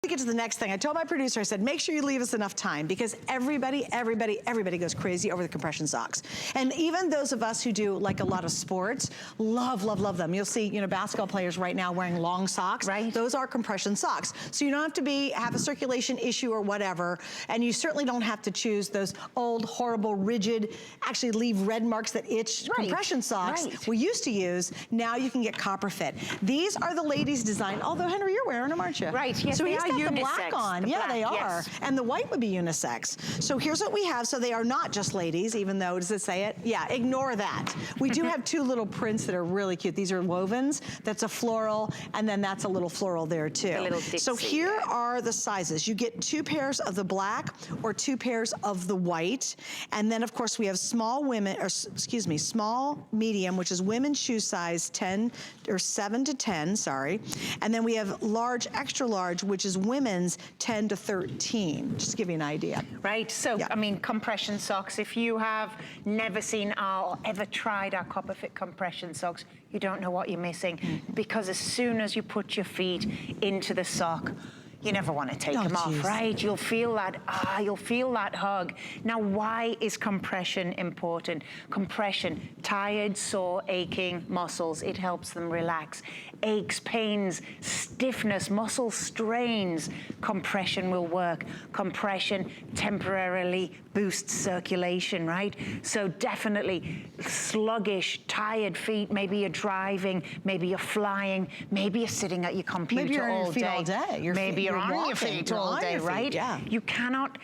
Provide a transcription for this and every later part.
To get to the next thing, I told my producer, I said, make sure you leave us enough time because everybody goes crazy over the compression socks. And even those of us who do like a lot of sports, love them. You'll see, you know, basketball players right now wearing long socks. Right. Those are compression socks. So you don't have to have a circulation issue or whatever. And you certainly don't have to choose those old, horrible, rigid, actually leave red marks that itch compression socks we used to use. Now you can get copper fit. These are the ladies' design, although Henry, you're wearing them, aren't you? Right, yes, so they he's are got unisex. the black on. Yeah, they are. Yes. And the white would be unisex. So here's what we have. So they are not just ladies, even though, does it say it? Yeah, ignore that. We do have two little prints that are really cute. These are wovens. That's a floral, and then that's a little floral there too. A little Ditsy, so here are the sizes. You get 2 pairs of the black or 2 pairs of the white. And then of course we have small women, or excuse me, small, medium, which is women's shoe size 10 or 7 to 10, sorry. And then we have large, extra large, which is women's 10 to 13, just to give you an idea. Right, so, I mean, compression socks, if you have never seen or ever tried our Copper Fit compression socks, you don't know what you're missing, because as soon as you put your feet into the sock, you never want to take them off, right? You'll feel that, you'll feel that hug. Now, why is compression important? Compression, tired, sore, aching muscles, it helps them relax. Aches, pains, stiffness, muscle strains, compression will work. Compression temporarily boosts circulation, right? So definitely sluggish, tired feet, maybe you're driving, maybe you're flying, maybe you're sitting at your computer all day. Maybe you're on your feet all day, right? Yeah. You cannot,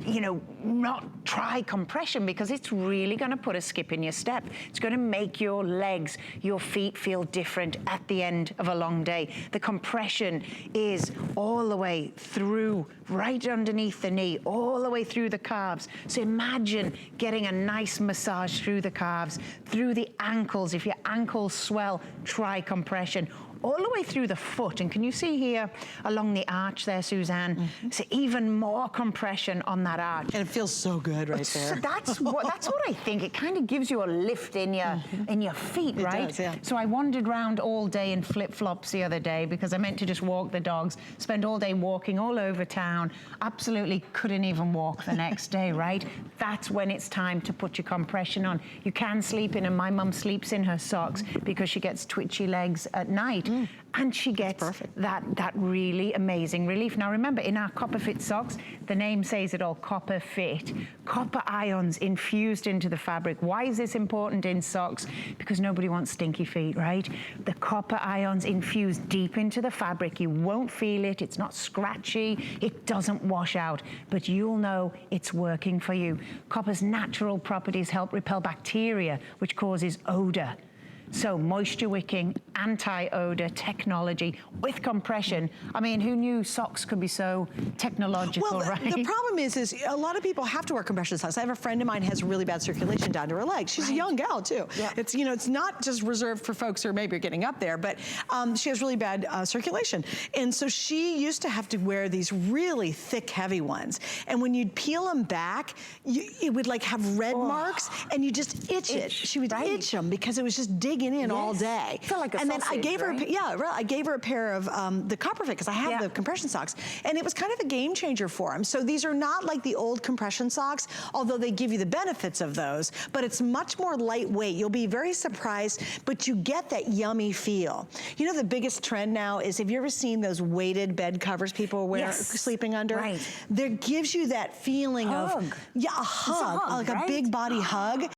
you know, not try compression because it's really going to put a skip in your step. It's going to make your legs, your feet feel different at the end of a long day. The compression is all the way through, right underneath the knee, all the way through the calves. So imagine getting a nice massage through the calves, through the ankles. If your ankles swell, try compression. All the way through the foot, and can you see here along the arch there, Suzanne? So even more compression on that arch. And it feels so good right there. So that's what I think. It kind of gives you a lift in your feet, right? It does, yeah. So I wandered around all day in flip-flops the other day because I meant to just walk the dogs, spend all day walking all over town, absolutely couldn't even walk the next day, right? That's when it's time to put your compression on. You can sleep in, and my mum sleeps in her socks because she gets twitchy legs at night. And she gets that really amazing relief. Now remember, in our Copper Fit socks, the name says it all, Copper Fit. Copper ions infused into the fabric. Why is this important in socks? Because nobody wants stinky feet, right? The copper ions infused deep into the fabric. You won't feel it, it's not scratchy, it doesn't wash out, but you'll know it's working for you. Copper's natural properties help repel bacteria, which causes odor. So moisture wicking, anti-odor technology with compression. I mean, who knew socks could be so technological, right? The problem is a lot of people have to wear compression socks. I have a friend of mine who has really bad circulation down to her legs. She's a young gal too. Yeah. It's, you know, it's not just reserved for folks who are maybe getting up there, but she has really bad circulation. And so she used to have to wear these really thick, heavy ones. And when you'd peel them back, it would like have red marks and you just itch it. She would itch them because it was just digging in all day. Feel like a and sausage, then I gave her, I gave her a pair of the Copper Fit because I have the compression socks, and it was kind of a game changer for them. So these are not like the old compression socks, although they give you the benefits of those, but it's much more lightweight. You'll be very surprised, but you get that yummy feel. You know, the biggest trend now is, have you ever seen those weighted bed covers people wear sleeping under? Right. That gives you that feeling of, a hug, like a big body hug.